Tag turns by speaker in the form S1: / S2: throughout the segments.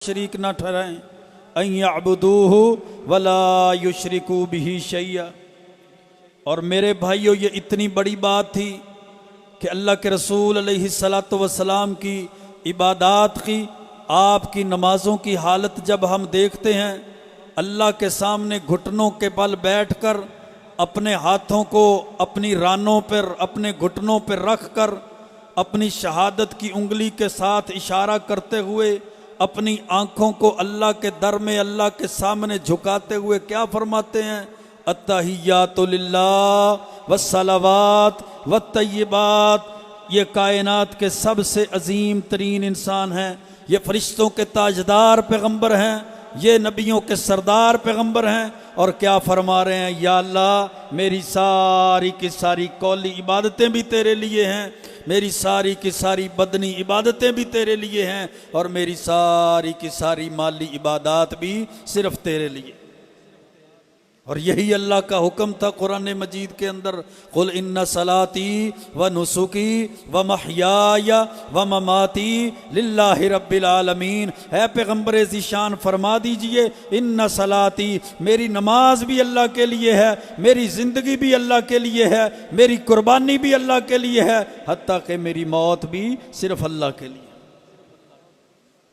S1: शरीक न ठहराएं। अय्यअबुदूहु वला युशरिकू बिही शैया। और मेरे भाइयों, ये इतनी बड़ी बात थी कि अल्लाह के रसूल अलैहिस्सलातु वस्सलाम की इबादात की, आपकी नमाज़ों की हालत जब हम देखते हैं, अल्लाह के सामने घुटनों के बल बैठकर अपने हाथों को अपनी रानों पर, अपने घुटनों पर रख कर अपनी शहादत की उंगली के साथ इशारा करते हुए अपनी आँखों को अल्लाह के दर में, अल्लाह के सामने झुकाते हुए क्या फरमाते हैं? अत्तहियातु लिल्लाह वस्सलावात वत्तय्यिबात। ये कायनात के सबसे अजीम तरीन इंसान हैं, ये फरिश्तों के ताजदार पैगंबर हैं, ये नबियों के सरदार पैगंबर हैं। और क्या फरमा रहे हैं? या अल्लाह, मेरी सारी की सारी कौली इबादतें भी तेरे लिए हैं, मेरी सारी की सारी बदनी इबादतें भी तेरे लिए हैं, और मेरी सारी की सारी माली इबादत भी सिर्फ तेरे लिए। और यही अल्लाह का हुक्म था कुरान मजीद के अंदर, कुल इन्ना सलाती व नुसुकी व महयाया व ममाती लिल्लाहि रब्बिल आलमीन। है पैगम्बर ज़ीशान, फरमा दीजिए, इन्ना सलाती, मेरी नमाज भी अल्लाह के लिए है, मेरी ज़िंदगी भी अल्लाह के लिए है, मेरी कुर्बानी भी अल्लाह के लिए है, हत्ता कि मेरी मौत भी सिर्फ अल्लाह के लिए।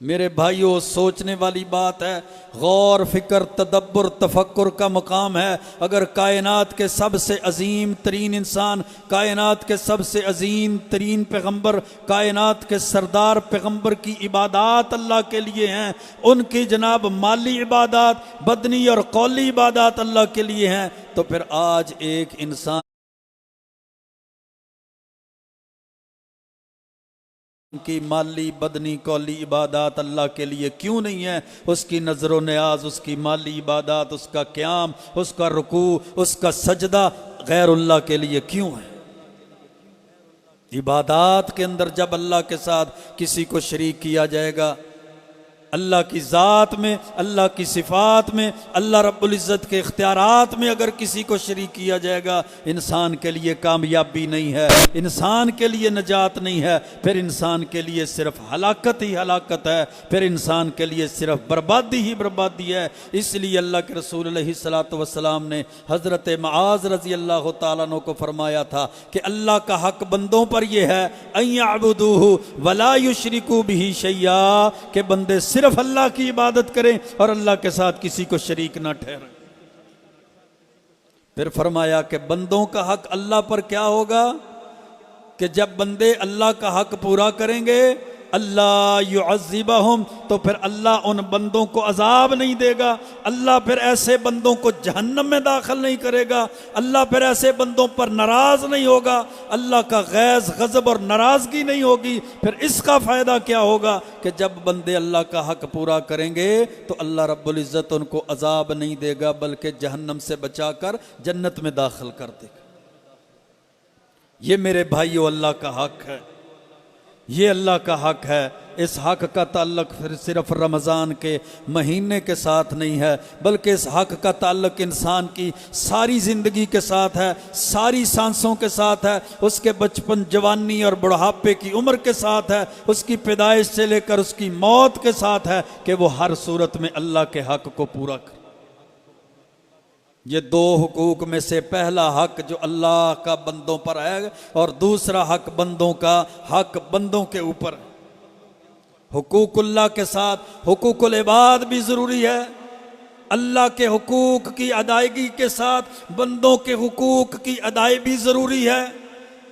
S1: मेरे भाइयों, सोचने वाली बात है, गौर फिक्र तदब्बर तफक्कुर का मकाम है। अगर कायनात के सबसे अजीम तरीन इंसान, कायनात के सबसे अजीम तरीन पैगंबर, कायनात के सरदार पैगंबर की इबादत अल्लाह के लिए हैं, उनकी जनाब माली इबादत, बदनी और कौली इबादत अल्लाह के लिए हैं, तो फिर आज एक इंसान की माली बदनी कौली इबादत अल्लाह के लिए क्यों नहीं है? उसकी नजर न्याज, उसकी माली इबादत, उसका क़याम, उसका रुकू, उसका सजदा गैरुल्लाह के लिए क्यों है? इबादत के अंदर जब अल्लाह के साथ किसी को शरीक किया जाएगा, अल्लाह की ज़ात में, अल्लाह की सिफ़ात में, अल्लाह रब्बुल इज़्ज़त के इख्तियारात में अगर किसी को शरीक किया जाएगा, इंसान के लिए कामयाबी नहीं है, इंसान के लिए नजात नहीं है, फिर इंसान के लिए सिर्फ हलाकत ही हलाकत है, फिर इंसान के लिए सिर्फ बर्बादी ही बर्बादी है। इसलिए अल्लाह के रसूल अलैहिस्सलातु वस्सलाम ने हज़रत मुआज़ रज़ी अल्लाह तआला अन्हु को फरमाया था कि अल्लाह का हक बंदों पर यह है, अय्यअबुदूहु वला युशरिकू बिही शैया, के बंदे सिर्फ अल्लाह की इबादत करें और अल्लाह के साथ किसी को शरीक ना ठहराएं। फिर फरमाया कि बंदों का हक अल्लाह पर क्या होगा कि जब बंदे अल्लाह का हक पूरा करेंगे, अल्लाह युअज़्ज़िबहुम, तो फिर अल्लाह उन बंदों को अजाब नहीं देगा, अल्लाह फिर ऐसे बंदों को जहन्नम में दाखिल नहीं करेगा, अल्लाह फिर ऐसे बंदों पर नाराज नहीं होगा, अल्लाह का गैज़ गज़ब और नाराज़गी नहीं होगी। फिर इसका फ़ायदा क्या होगा कि जब बंदे अल्लाह का हक पूरा करेंगे तो अल्लाह रब्बुल इज़्ज़त उनको अजाब नहीं देगा, बल्कि जहन्नम से बचाकर जन्नत में दाखिल कर देगा। ये मेरे भाइयों अल्लाह का हक है, ये अल्लाह का हक है। इस हक का ताल्लुक फिर सिर्फ रमज़ान के महीने के साथ नहीं है, बल्कि इस हक का ताल्लुक इंसान की सारी ज़िंदगी के साथ है, सारी सांसों के साथ है, उसके बचपन, जवानी और बुढ़ापे की उम्र के साथ है, उसकी पैदाइश से लेकर उसकी मौत के साथ है कि वो हर सूरत में अल्लाह के हक को पूरा करे। ये दो हुकूक में से पहला हक जो अल्लाह का बंदों पर है, और दूसरा हक बंदों का हक बंदों के ऊपर है। हुकूकुल्लाह के साथ हुकूकुल इबाद भी ज़रूरी है। अल्लाह के हुकूक की अदायगी के साथ बंदों के हुकूक की अदायगी भी ज़रूरी है।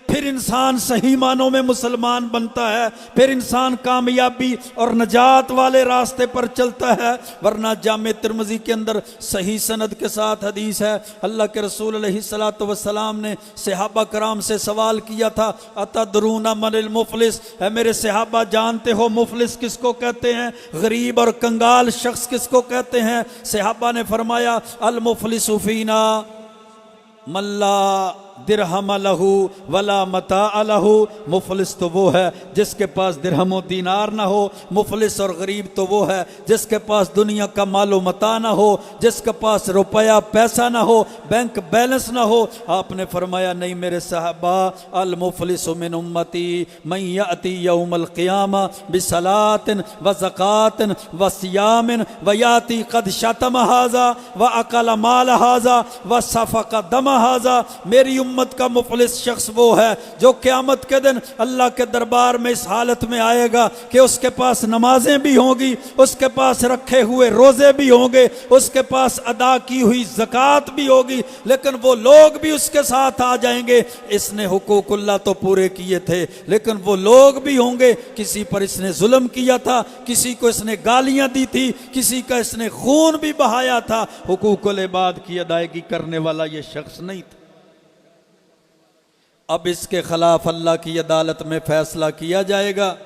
S1: फिर इंसान सही मानों में मुसलमान बनता है, फिर इंसान कामयाबी और नजात वाले रास्ते पर चलता है। वरना जामे तिरमिज़ी के अंदर सही सनद के साथ हदीस है, अल्लाह के रसूल अलैहिस्सलातु वस्सलाम ने सहाबा कराम से सवाल किया था, अतदरूना मनिल मुफलिस, है मेरे सहाबा जानते हो मुफलिस किसको कहते हैं? गरीब और कंगाल शख्स किसको कहते हैं? सहाबा ने फरमाया, अल मुफलिसु फीना मल्ला दिरहम लहू वला मता लहू। मुफलिस तो वो है जिसके पास दिरहम दीनार ना हो। मुफलिस और गरीब तो वो है जिसके पास दुनिया का मालो मता ना हो, जिसके पास रुपया पैसा ना हो, बैंक बैलेंस ना हो। आपने फरमाया नहीं मेरे साहबा, अल मुफलिस मिन उम्मती मन याती यौमल क़ियामा बिसलातिन व ज़कातिन व सियामिन व याती क़द शतम हाज़ा व अकल माल हाज़ा व सफ़क़ दम हाज़ा। मेरी उम्मत का मुफलिस शख्स वो है जो क़यामत के दिन अल्लाह के दरबार में इस हालत में आएगा कि उसके पास नमाजें भी होंगी, उसके पास रखे हुए रोज़े भी होंगे, उसके पास अदा की हुई ज़कात भी होगी, लेकिन वो लोग भी उसके साथ आ जाएंगे। इसने हुकूकुल्लाह तो पूरे किए थे, लेकिन वो लोग भी होंगे, किसी पर इसने जुल्म किया था, किसी को इसने गालियां दी थी, किसी का इसने खून भी बहाया था। हुकूकुल इबाद की अदायगी करने वाला ये शख्स नहीं था। अब इसके खिलाफ अल्लाह की अदालत में फैसला किया जाएगा।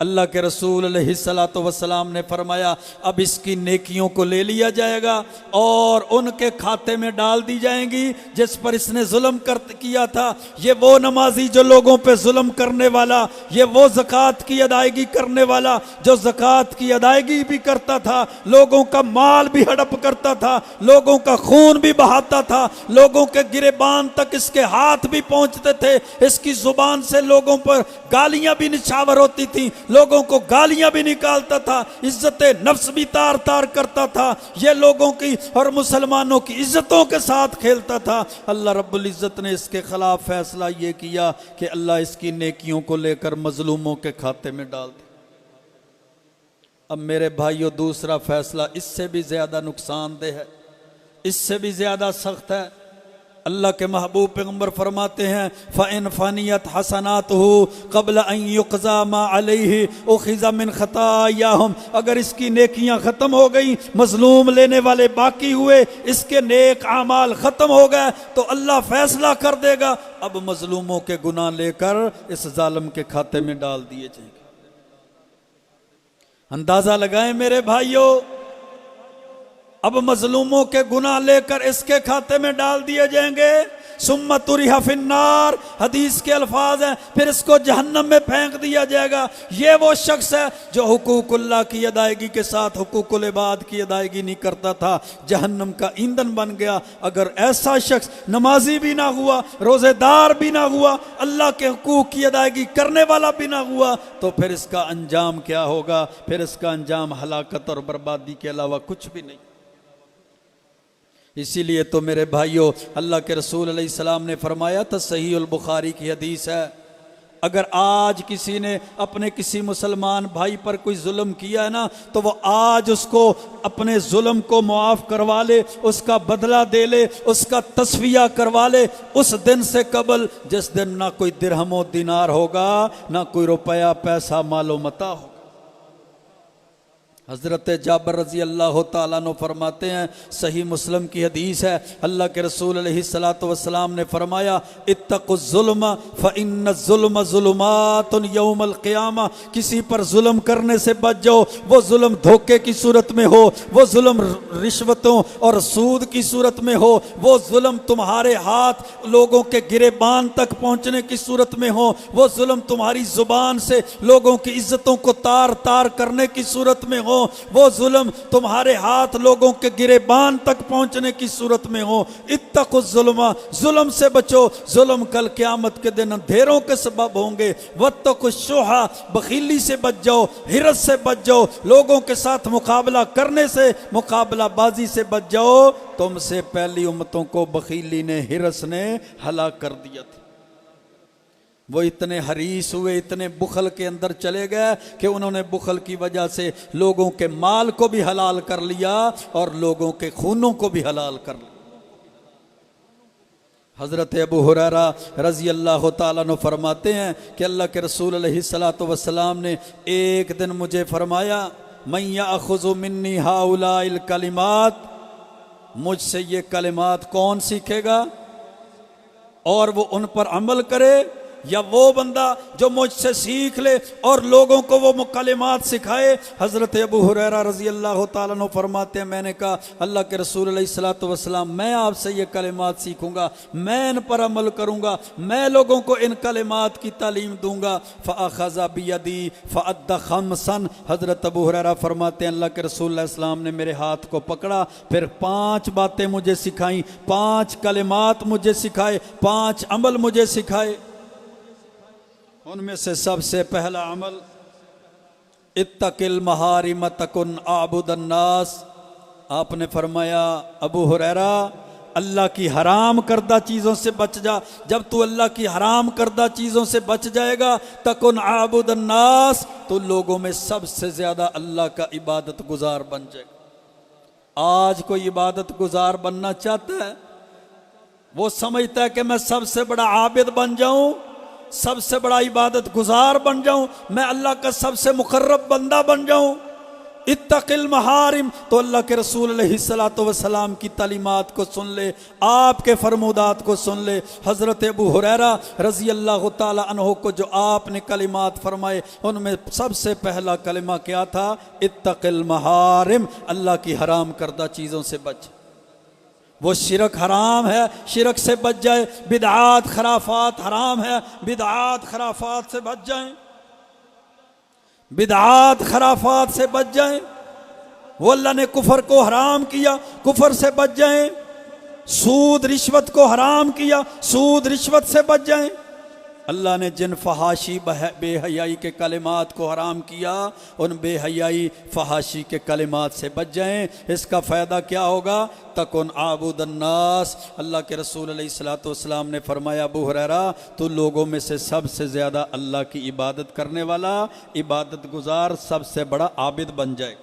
S1: अल्लाह के रसूल अलैहिस्सलातु वस्सलाम ने फरमाया अब इसकी नेकियों को ले लिया जाएगा और उनके खाते में डाल दी जाएंगी जिस पर इसने जुल्म किया था। ये वो नमाजी जो लोगों पे जुल्म करने वाला, ये वो ज़कात की अदायगी करने वाला जो ज़कात की अदायगी भी करता था, लोगों का माल भी हड़प करता था, लोगों का खून भी बहाता था, लोगों के गिरेबान तक इसके हाथ भी पहुंचते थे, इसकी जुबान से लोगों पर गालियां भी निछावर होती थी, लोगों को गालियां भी निकालता था, इज्जत नफ्स भी तार तार करता था, ये लोगों की और मुसलमानों की इज्जतों के साथ खेलता था। अल्लाह रब्बुल इज्जत ने इसके खिलाफ फैसला ये किया कि अल्लाह इसकी नेकियों को लेकर मजलूमों के खाते में डाल दे। अब मेरे भाइयों दूसरा फैसला इससे भी ज्यादा नुकसानदेह है, इससे भी ज्यादा सख्त है। अल्लाह के महबूब पैगंबर फरमाते हैं फ़इन फ़ानियत हसनातहु क़ब्ल अन युक़ज़ा मा अलैहि उख़िज़ा मिन ख़तायाहुम। अगर इसकी नेकियां ख़त्म हो गई, मजलूम लेने वाले बाकी हुए, इसके नेक आमाल ख़त्म हो गए, तो अल्लाह फैसला कर देगा अब मजलूमों के गुनाह लेकर इस जालिम के खाते में डाल दिए जाएंगे। अंदाज़ा लगाएं मेरे भाइयों, अब मजलूमों के गुनाह लेकर इसके खाते में डाल दिए जाएंगे। सुम्मा तुरिहा फिन्नार, हदीस के अल्फाज हैं, फिर इसको जहन्नम में फेंक दिया जाएगा। ये वो शख्स है जो हुकूकुल्लाह की अदायगी के साथ हुकूकुल इबाद की अदायगी नहीं करता था, जहन्नम का ईंधन बन गया। अगर ऐसा शख्स नमाजी भी ना हुआ, रोजेदार भी ना हुआ, अल्लाह के हुकूक की अदायगी करने वाला भी ना हुआ, तो फिर इसका अंजाम क्या होगा? फिर इसका अंजाम हलाकत और बर्बादी के अलावा कुछ भी नहीं। इसीलिए तो मेरे भाइयों अल्लाह के रसूल अलैहिस्सलाम ने फरमाया था, सही उल बुखारी की हदीस है, अगर आज किसी ने अपने किसी मुसलमान भाई पर कोई जुल्म किया है ना, तो वो आज उसको अपने जुल्म को मुआफ़ करवा ले, उसका बदला दे ले, उसका तस्फिया करवा ले उस दिन से कबल जिस दिन ना कोई दिरहम दिनार होगा, ना कोई रुपया पैसा मालो मता होगा। हज़रत जाबर रज़ी अल्लाह तआला अन्हु फरमाते हैं, सही मुस्लिम की हदीस है, अल्लाह के रसूल अलैहिस्सलातु वस्सलाम ने फरमाया इत्तक़ुज़्ज़ुल्म फ़इन्नज़्ज़ुल्म ज़ुलुमातुन यौमल क़ियामा। किसी पर जुल्म करने से बच जाओ, वो जुल्म धोखे की सूरत में हो, वो जुल्म रिश्वतों और सूद की सूरत में हो, वो जुल्म तुम्हारे हाथ लोगों के गिरेबान तक पहुँचने की सूरत में हो, वो जुल्म तुम्हारी ज़ुबान से लोगों की इज्जतों को तार तार करने की सूरत में हो, वो जुल्म तुम्हारे हाथ लोगों के गिरेबान तक पहुंचने की सूरत में हो। इत्तक़ुज़्ज़ुल्म, जुल्म से बचो, जुल्म कल क़यामत के दिन अंधेरों के सबब होंगे। वत्तक़ुश्शुहा, बखीली से बच जाओ, हिरस से बच जाओ, लोगों के साथ मुकाबला करने से, मुकाबलाबाजी से बच जाओ। तुमसे पहली उम्मतों को बखीली ने, हिरस ने हलाक कर दिया था। वो इतने हरीस हुए, इतने बुखल के अंदर चले गए कि उन्होंने बुखल की वजह से लोगों के माल को भी हलाल कर लिया और लोगों के खूनों को भी हलाल कर लिया। हज़रत अबू हुरैरा रज़ी अल्लाह तआला अन्हु फरमाते हैं कि अल्लाह के रसूल अलैहिस्सलातु वस्सलाम ने एक दिन मुझे फरमाया, मन याख़ुज़ु मिन्नी हाउलाइल कलिमात, मुझसे ये कलिमात कौन सीखेगा और वो उन पर अमल करे। या वो बंदा जो मुझसे सीख ले और लोगों को वो कलिमात सिखाए। हज़रत अबू हुरैरा रज़ी अल्लाह तआला अन्हु फरमाते हैं, मैंने कहा अल्लाह के रसूल अलैहिस्सलातु वस्सलाम, मैं आपसे ये कलिमात सीखूंगा, मैं इन पर अमल करूंगा, मैं लोगों को इन कलिमात की तालीम दूंगा। फ़अख़ज़ बियदी फ़अद्दा ख़म्सन। हज़रत अबू हुरैरा फरमाते हैं, अल्लाह के रसूल अलैहि सलाम ने मेरे हाथ को पकड़ा, फिर 5 बातें मुझे सिखाई, 5 कलिमात मुझे सिखाए, 5 अमल मुझे सिखाए। उनमें से सबसे पहला अमल, इत्तकिल महारिम तकुन आबुदन नास। आपने फरमाया अबू हुरैरा, अल्लाह की हराम करदा चीज़ों से बच जा। जब तू अल्लाह की हराम करदा चीज़ों से बच जाएगा, तकुन आबुदन नास, तो लोगों में सबसे ज़्यादा अल्लाह का इबादत गुजार बन जाएगा। आज कोई इबादत गुजार बनना चाहता है, वो समझता है कि मैं सबसे बड़ा आबिद बन जाऊं, सबसे बड़ा इबादत गुजार बन जाऊं, मैं अल्लाह का सबसे मुकर्रब बंदा बन जाऊं। इत्तकिल महारिम, तो अल्लाह के रसूल अलैहिस्सलातु वस्सलाम की तालीमात को सुन ले, आपके फरमूदात को सुन ले। हज़रत अबू हुरैरा रज़ी अल्लाह तआला अन्हु को जो आपने कलिमात फरमाए, उनमें सबसे पहला कलिमा क्या था? इत्तकिल महारिम, अल्लाह की हराम करदा चीज़ों से बच। वो शिरक हराम है, शिरक से बच जाए। बिदआत खराफात हराम है, बिदआत खराफात से बच जाएं, बिदआत खराफात से बच जाएं। वो अल्लाह ने कुफर को हराम किया, कुफर से बच जाएं। सूद रिश्वत को हराम किया, सूद रिश्वत से बच जाएं। अल्लाह ने जिन फहाशी बेहयाई के कलिमात को हराम किया, उन बेहयाई फहाशी के कलिमात से बच जाएं। इसका फ़ायदा क्या होगा? तकुन आबुदन नास। अल्लाह के रसूल अलैहिस्सलातु वस्सलाम ने फरमाया, अबू हुरैरा, तो लोगों में से सबसे ज़्यादा अल्लाह की इबादत करने वाला, इबादत गुजार, सबसे बड़ा आबिद बन जाए।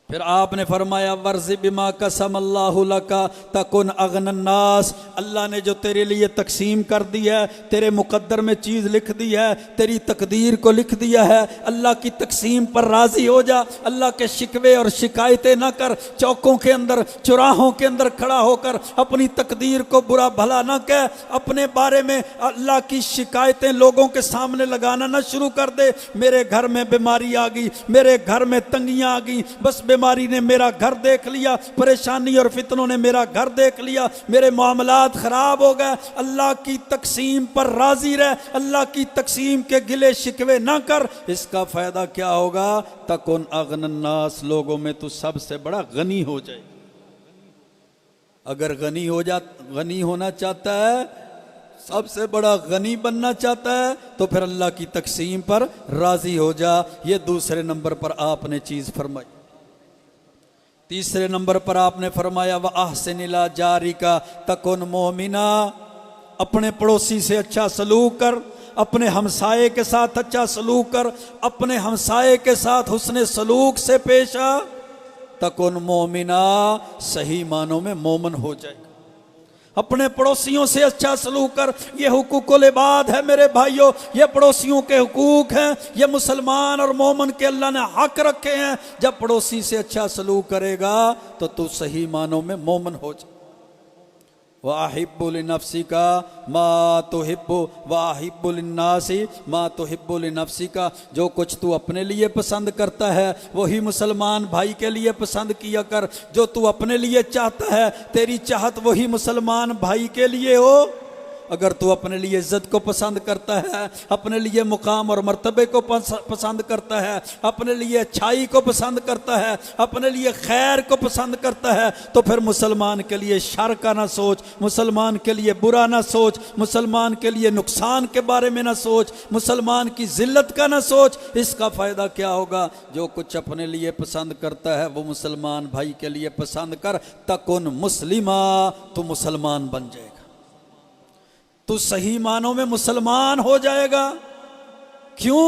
S1: फिर आपने फरमाया, वर्ज़ि बिमा कसम अल्लाहु लका तकुन अगनन नास। अल्लाह ने जो तेरे लिए तकसीम कर दी है, तेरे मुकद्दर में चीज़ लिख दी है, तेरी तकदीर को लिख दिया है, अल्लाह की तकसीम पर राज़ी हो जा। अल्लाह के शिकवे और शिकायतें ना कर, चौकों के अंदर, चौराहों के अंदर खड़ा होकर अपनी तकदीर को बुरा भला ना कह, अपने बारे में अल्लाह की शिकायतें लोगों के सामने लगाना ना शुरू कर दे। मेरे घर में बीमारी आ गई, मेरे घर में तंगियाँ आ गई, बस बीमारी ने मेरा घर देख लिया, परेशानी और फितनों ने मेरा घर देख लिया, मेरे मामलात खराब हो गए। अल्लाह की तकसीम पर राजी रह, अल्लाह की तकसीम के गिले शिकवे ना कर। इसका फायदा क्या होगा? तकुन अगनन नास, लोगों में तू सबसे बड़ा गनी हो जाए। अगर गनी होना चाहता है, सबसे बड़ा गनी बनना चाहता है, तो फिर अल्लाह की तकसीम पर राजी हो जा। ये दूसरे नंबर पर आपने चीज फरमाई। तीसरे नंबर पर आपने फरमाया, व अहसिन इला जारिका तकुन मोमिना। अपने पड़ोसी से अच्छा सलूक कर, अपने हमसाये के साथ अच्छा सलूक कर, अपने हमसाये के साथ हुस्ने सलूक से पेश आ, तकुन मोमिना, सही मानों में मोमन हो जाएगा। अपने पड़ोसियों से अच्छा सलूक कर। ये हुकूकुल इबाद है मेरे भाइयों, ये पड़ोसियों के हुकूक हैं, ये मुसलमान और मोमन के अल्लाह ने हक रखे हैं। जब पड़ोसी से अच्छा सलूक करेगा तो तू सही मानों में मोमन हो जाए। वाहिब्बु लिनफ्सिका मा तुहिब्बु वाहिब्बु लिन्नासी मा तुहिब्बु लिनफ्सिका। जो कुछ तू अपने लिए पसंद करता है वही मुसलमान भाई के लिए पसंद किया कर। जो तू अपने लिए चाहता है, तेरी चाहत वही मुसलमान भाई के लिए हो। अगर तू अपने लिए इज्जत को पसंद करता है, अपने लिए मुकाम और मर्तबे को पसंद करता है, अपने लिए अच्छाई को पसंद करता है, अपने लिए खैर को पसंद करता है, तो फिर मुसलमान के लिए शर का ना सोच, मुसलमान के लिए बुरा ना सोच, मुसलमान के लिए नुकसान के बारे में ना सोच, मुसलमान की जिल्लत का ना सोच। इसका फ़ायदा क्या होगा? जो कुछ अपने लिए पसंद करता है वो मुसलमान भाई के लिए पसंद कर। तकुन मुस्लिमा, तो मुसलमान बन जाएगा, तू सही मानों में मुसलमान हो जाएगा। क्यों?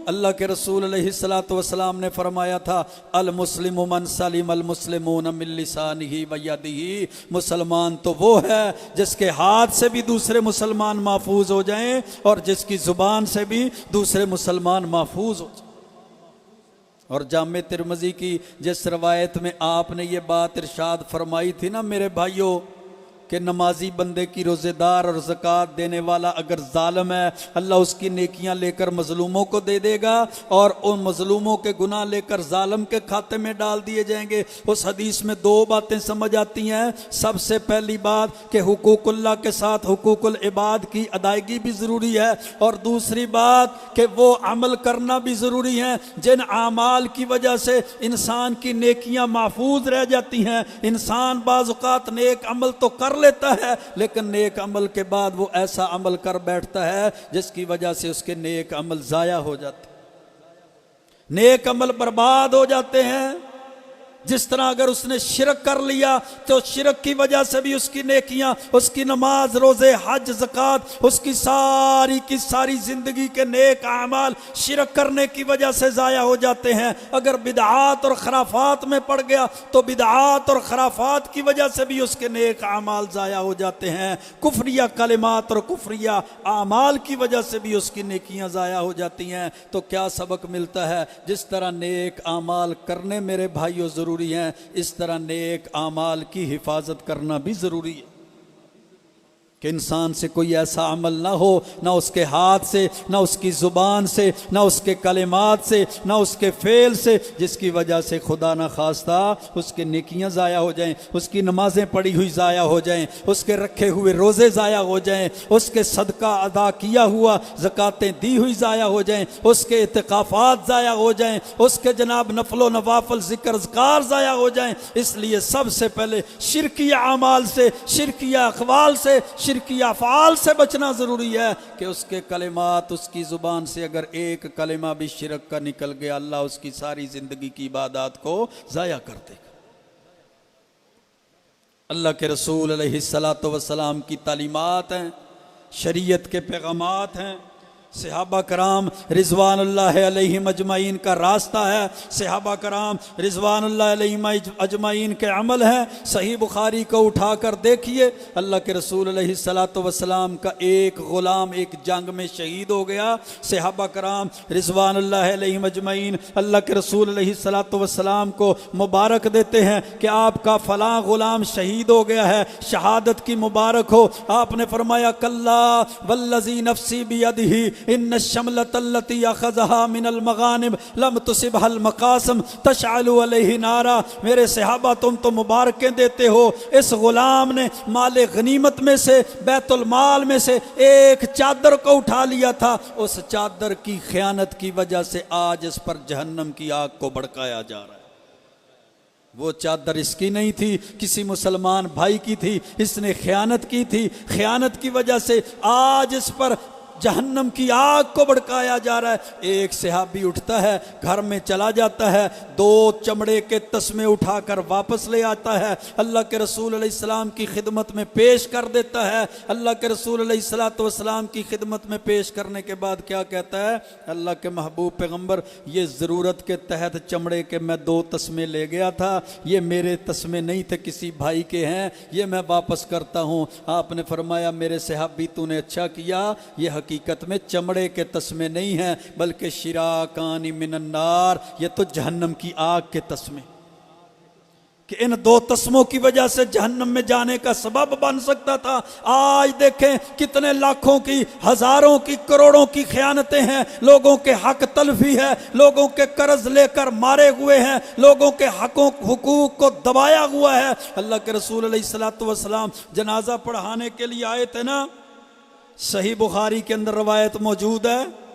S1: अल्लाह के रसूल अलैहिस्सलातु वस्सलाम ने फरमाया था, अल मुस्लिमु मन सलिम अल मुस्लिमून मिन लिसानिही व यदिही। मुसलमान तो वो है जिसके हाथ से भी दूसरे मुसलमान महफूज हो जाएं और जिसकी ज़ुबान से भी दूसरे मुसलमान महफूज हो जाएं। और जामे तिरमिज़ी की जिस रवायत में आपने ये बात इरशाद फरमाई थी ना मेरे भाइयों, कि नमाजी बंदे की रोज़ेदार और ज़कात देने वाला अगर जालिम है, अल्लाह उसकी नेकियां लेकर मजलूमों को दे देगा और उन मजलूमों के गुनाह लेकर जालिम के खाते में डाल दिए जाएंगे। उस हदीस में दो बातें समझ आती हैं। सबसे पहली बात कि हुकूकुल्लाह के साथ हुकूकुल इबाद की अदायगी भी ज़रूरी है, और दूसरी बात कि वो अमल करना भी ज़रूरी है जिन आमाल की वजह से इंसान की नेकियां महफूज रह जाती हैं। इंसान बाज़ औक़ात नेक अमल तो कर लेता है, लेकिन नेक अमल के बाद वो ऐसा अमल कर बैठता है जिसकी वजह से उसके नेक अमल ज़ाया हो जाते, नेक अमल बर्बाद हो जाते हैं। जिस तरह अगर उसने शिरक कर लिया तो शिरक की वजह से भी उसकी नेकियां, उसकी नमाज, रोजे, हज, ज़कात, उसकी सारी की सारी जिंदगी के नेक आमाल शिरक करने की वजह से ज़ाया हो जाते हैं। अगर बिदआत और खराफात में पड़ गया तो बिदआत और खराफात की वजह से भी उसके नेक आमाल ज़ाया हो जाते हैं। कुफरिया कलिमात और कुफरिया आमाल की वजह से भी उसकी नेकियां ज़ाया हो जाती हैं। तो क्या सबक मिलता है? जिस तरह नेक आमाल करने मेरे भाइयों ज़रूरी हैं, इस तरह नेक आमाल की हिफाजत करना भी ज़रूरी है कि इंसान से कोई ऐसा अमल ना हो, ना उसके हाथ से, ना उसकी ज़ुबान से, ना उसके कलिमात से, ना उसके फ़ेल से, जिसकी वजह से खुदा न खास्ता उसके नेकियां ज़ाया हो जाएं, उसकी नमाजें पढ़ी हुई ज़ाया हो जाएं, उसके रखे हुए रोज़े ज़ाया हो जाएं, उसके सदका अदा किया हुआ ज़कातें दी हुई ज़ाया हो जाएं, उसके इत्तिकाफ़ात ज़ाया हो जाएं, उसके जनाब नफलो नवाफल ज़िक्र अज़कार ज़ाया हो जाएं। इसलिए सबसे पहले शिरकिया अमाल से, शिरकिया अक़वाल से, शिरकिया अफ़आल से बचना ज़रूरी है कि उसके कलिमात, उसकी ज़ुबान से अगर एक कलिमा भी शिरक का निकल गया, अल्लाह उसकी सारी ज़िंदगी की इबादत को ज़ाया कर देगा। अल्लाह के रसूल अलैहिस्सलातु वस्सलाम की तालीमात हैं, शरीयत के पैगामात हैं, सहाबा कराम रिज़वानुल्लाह अलैहिम अजमाइन का रास्ता है, सहाबा कराम रिज़वानुल्लाह अलैहिम अजमाइन के अमल हैं। सही बुखारी को उठा कर देखिए, अल्लाह के रसूल अलैहिस्सलातु वस्सलाम का एक ग़ुलाम एक जंग में शहीद हो गया। सहाबा कराम रिज़वानुल्लाह अलैहिम अजमाइन अल्लाह के रसूल अलैहिस्सलातु वस्सलाम को मुबारक देते हैं कि आपका फ़लाँ ग़ुलाम शहीद हो गया है, शहादत की मुबारक हो। आपने फरमाया कल्ला वल्लज़ी नफ़्सी बियदिही इन शमलतल्लती अखज़हा मिनल मगानिम लम तुसिबहल मकासम तशअलु अलैहि नारा। मेरे सहाबा तुम तो मुबारकें देते हो, इस गुलाम ने माले गनीमत में से, बैतुल माल में से एक चादर को उठा लिया था, उस चादर की खयानत की वजह से आज इस पर जहन्नम की आग को भड़काया जा रहा है। वो चादर इसकी नहीं थी, किसी मुसलमान भाई की थी, इसने खयानत की थी, खयानत की वजह से आज इस पर जहन्नम की आग को भड़काया जा रहा है। एक सहाबी उठता है, घर में चला जाता है, दो चमड़े के तस्मे उठाकर वापस ले आता है, अल्लाह के रसूल अलैहिस्सलाम की खिदमत में पेश कर देता है। अल्लाह के रसूल अलैहिस्सलातु वस्सलाम की खिदमत में पेश करने के बाद क्या कहता है? अल्लाह के महबूब पैगम्बर, ये ज़रूरत के तहत चमड़े के मैं दो तस्मे ले गया था, ये मेरे तस्मे नहीं थे, किसी भाई के हैं, ये मैं वापस करता हूँ। आपने फरमाया मेरे सहाबी तूने अच्छा किया, ये हकीकत में चमड़े के तस्मे नहीं हैं बल्कि शिराकानी मिनन्नार, ये तो जहन्नम की आग के तस्मे, कि इन दो तस्मों की वजह से जहन्नम में जाने का सबब बन सकता था। आज देखें कितने लाखों की, हजारों की, करोड़ों की खयानतें हैं, लोगों के हक तलफी है, लोगों के कर्ज लेकर मारे हुए हैं, लोगों के हकों हुकूक को दबाया हुआ है। अल्लाह के रसूल अलैहिस्सलातु वस्सलाम जनाजा पढ़ाने के लिए आए थे ना, सही बुखारी के अंदर रवायत मौजूद है,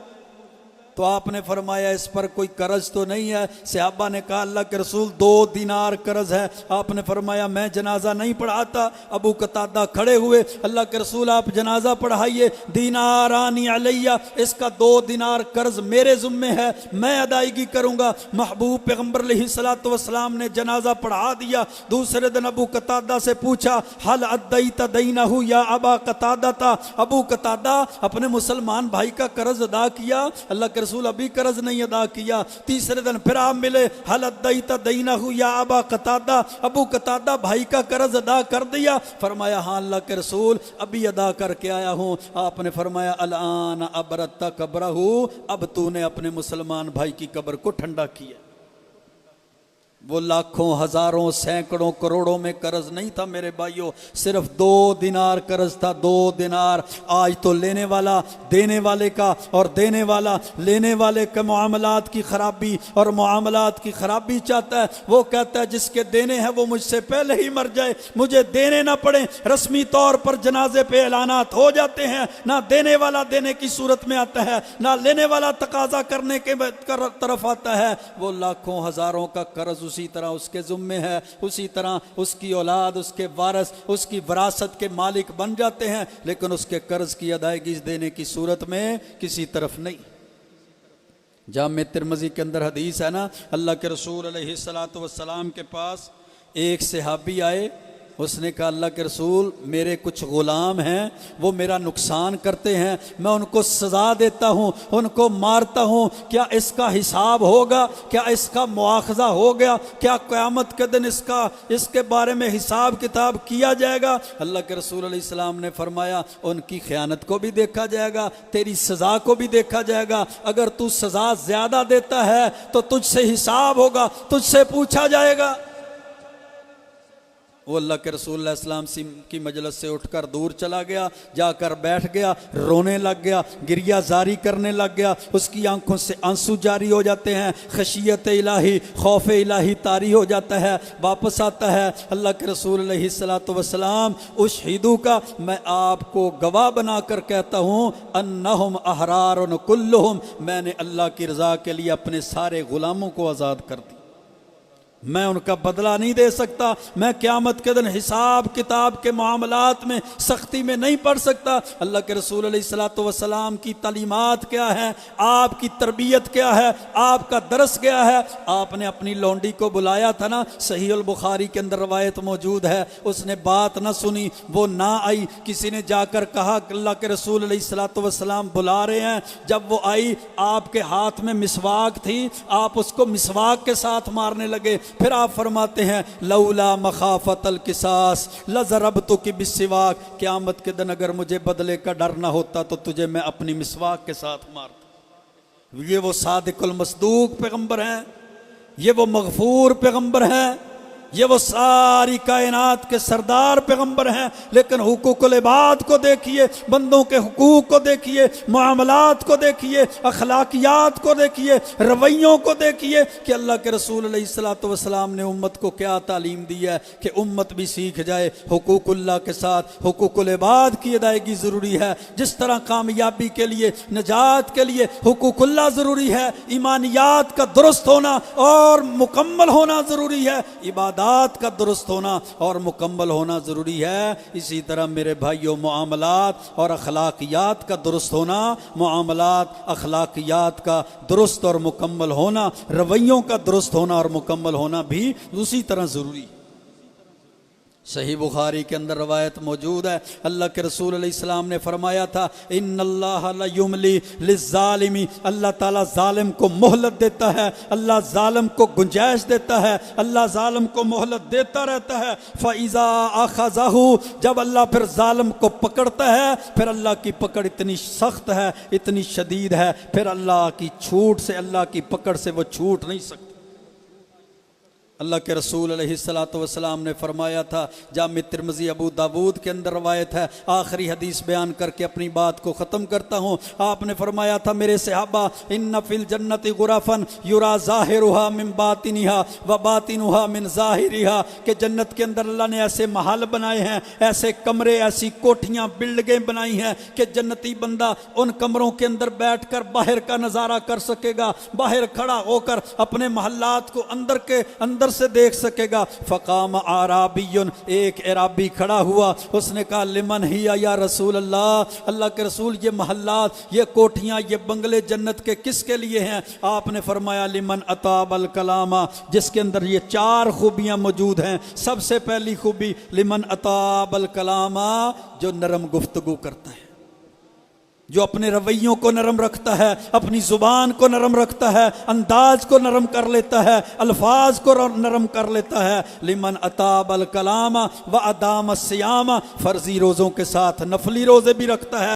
S1: तो आपने फरमाया इस पर कोई कर्ज तो नहीं है? सहाबा ने कहा अल्लाह के रसूल 2 दिनार कर्ज है। आपने फरमाया मैं जनाजा नहीं पढ़ाता। अबू कतादा खड़े हुए, अल्लाह के रसूल आप जनाजा पढ़ाइए। दीनारानी अलैया, इसका 2 दिनार कर्ज मेरे ज़िम्मे है, मैं अदायगी करूँगा। महबूब पैगम्बर अलैहिस्सलातु वस्सलाम ने जनाजा पढ़ा दिया। दूसरे दिन अबू कतादा से पूछा हल अद्दैता दैनहु या अबा कतादा, अबू कतादा अपने मुसलमान भाई का कर्ज अदा किया? अल्लाह के रसूल अभी कर्ज नहीं अदा किया। तीसरे दिन फिर आप मिले, हल अद्दैता दैनहु या अबा कतादा, अबू कतादा भाई का कर्ज अदा कर दिया? फरमाया हाँ अल्लाह के रसूल अभी अदा करके आया हूँ। आपने फरमाया अलान अबरत्ता कब्रहु, अब तूने अपने मुसलमान भाई की कब्र को ठंडा किया। वो लाखों हजारों सैकड़ों करोड़ों में कर्ज नहीं था मेरे भाइयों, सिर्फ 2 दिनार कर्ज था, 2 दिनार। आज तो लेने वाला देने वाले का और देने वाला लेने वाले के मामलात की खराबी और मामलात की खराबी चाहता है। वो कहता है जिसके देने हैं वो मुझसे पहले ही मर जाए, मुझे देने ना पड़े। रस्मी तौर पर जनाजे पे ऐलानात हो जाते हैं, ना देने वाला देने की सूरत में आता है, ना लेने वाला तकाजा करने के तरफ आता है। वो लाखों हजारों का कर्ज उसी तरह उसके जुम्मे है, उसी तरह उसकी औलाद, उसके वारस, उसकी विरासत के मालिक बन जाते हैं, लेकिन उसके कर्ज की अदायगी देने की सूरत में किसी तरफ नहीं। जामे तिरमिज़ी के अंदर हदीस है ना, अल्लाह के रसूल अलैहिस्सलातु वस्सलाम के पास एक सहाबी आए, उसने कहा अल्लाह के रसूल मेरे कुछ ग़ुलाम हैं, वो मेरा नुकसान करते हैं, मैं उनको सज़ा देता हूँ, उनको मारता हूँ, क्या इसका हिसाब होगा, क्या इसका मुआखज़ा हो गया, क्या क़यामत के दिन इसके बारे में हिसाब किताब किया जाएगा? अल्लाह के रसूल अलैहि सलाम ने फरमाया उनकी ख़यानत को भी देखा जाएगा, तेरी सज़ा को भी देखा जाएगा। अगर तू सज़ा ज़्यादा देता है तो तुझसे हिसाब होगा, तुझसे पूछा जाएगा। वो अल्लाह के रसूल सल्लल्लाहु अलैहि वसल्लम की मजलिस से उठकर दूर चला गया, जाकर बैठ गया, रोने लग गया, गिरिया जारी करने लग गया, उसकी आंखों से आंसू जारी हो जाते हैं, खशियत इलाही, खौफ इलाही तारी हो जाता है। वापस आता है अल्लाह के रसूल अलैहिस्सलातु वस्सलाम, उशहिदू का मैं आपको गवाह बनाकर कहता हूँ, अन्नहुम अहरारुन कुल्लुहुम, मैंने अल्लाह की रज़ा के लिए अपने सारे ग़ुलामों को आज़ाद कर दिया। मैं उनका बदला नहीं दे सकता, मैं क़यामत के दिन हिसाब किताब के मामलात में सख्ती में नहीं पड़ सकता। अल्लाह के रसूल अलैहिस्सलातु वस्सलाम की तालीमात क्या है, आपकी तरबियत क्या है, आपका दरस क्या है? आपने अपनी लौंडी को बुलाया था ना, सहीह अल बुखारी के अंदर रवायत मौजूद है, उसने बात ना सुनी, वो ना आई। किसी ने जाकर कहा अल्लाह के रसूल अलैहिस्सलातु वस्सलाम बुला रहे हैं। जब वो आई, आपके हाथ में मिसवाक थी, आप उसको मिसवाक के साथ मारने लगे। फिर आप फरमाते हैं लौला मखाफतल किसास लज़रबतु की बिस्सिवाक, क़यामत के दिन अगर मुझे बदले का डर ना होता तो तुझे मैं अपनी मिसवाक के साथ मारता। ये वो सादिकुल मसदूक पैगंबर हैं, ये वो मगफूर पैगंबर हैं, ये वो सारी कायनात के सरदार पैगंबर हैं। लेकिन हुकूकुल इबाद को देखिए, बंदों के हुकूक को देखिए, मामलात को देखिए, अखलाकियात को देखिए, रवैयों को देखिए कि अल्लाह के रसूल अलैहिस्सलातु वस्सलाम ने उम्मत को क्या तालीम दी है कि उम्मत भी सीख जाए हुकूकुल्लाह के साथ हुकूकुल इबाद की अदायगी ज़रूरी है। जिस तरह कामयाबी के लिए, नजात के लिए हुकूकुल्लाह ज़रूरी है, ईमानियात का दुरुस्त होना और मुकम्मल होना ज़रूरी है, इबादत का दुरुस्त होना और मुकम्मल होना ज़रूरी है। इसी तरह मेरे भाइयों, मुआमलात और अखलाकियात का दुरुस्त होना, मुआमलात अखलाकियात का दुरुस्त और मुकम्मल होना, रवैयों का दुरुस्त होना और मुकम्मल होना भी उसी तरह ज़रूरी। सही बुखारी के अंदर रवायत मौजूद है, अल्लाह के रसूल अलैहि सलाम ने फरमाया था इन्नल्लाह ला युमली लिज़्ज़ालिमी, अल्लाह ताला जालिम को मोहलत देता है, अल्लाह जालिम को गुंजाइश देता है, अल्लाह जालिम को मोहलत देता रहता है। फ़इज़ा अख़ज़हु, जब अल्लाह फिर जालिम को पकड़ता है, फिर अल्लाह की पकड़ इतनी सख्त है, इतनी शदीद है, फिर अल्लाह की छूट से, अल्लाह की पकड़ से वो छूट नहीं सकता। अल्लाह के रसूल अलैहिस्सलातु वस्सलाम ने फरमाया था, जामे तिरमिज़ी अबू दाऊद के अंदर रवायत है, आखिरी हदीस बयान करके अपनी बात को ख़त्म करता हूँ। आपने फरमाया था मेरे सहाबा, इन्ना फिल जन्नति गुरफन युरा ज़ाहिरुहा मिन बातिनिहा व बातिनुहा मिन ज़ाहिरिहा, कि जन्नत के अंदर अल्लाह ने ऐसे महल बनाए हैं, ऐसे कमरे, ऐसी कोठियाँ, बिल्डिंगें बनाई हैं कि जन्नती बंदा उन कमरों के अंदर बैठ कर बाहर का नज़ारा कर सकेगा, बाहर खड़ा होकर अपने महल्लात को अंदर के अंदर से देख सकेगा। फ़क़ाम आराबियुन, एक अराबी खड़ा हुआ, उसने कहा लिमन हिया या रसूल अल्लाह, अल्लाह के रसूल ये महल्लात, ये कोठियाँ, ये बंगले जन्नत के किसके लिए हैं? आपने फरमाया लिमन अताबल कलामा, जिसके अंदर ये 4 खूबियाँ मौजूद हैं। सबसे पहली खूबी लिमन अताबल कलामा, जो नरम गुफ्तगू करता है, जो अपने रवैयों को नरम रखता है, अपनी ज़ुबान को नरम रखता है, अंदाज को नरम कर लेता है, अल्फाज को नरम कर लेता है। लिमन अताबल कलामा व अदाम सियामा, फ़र्जी रोज़ों के साथ नफली रोज़े भी रखता है।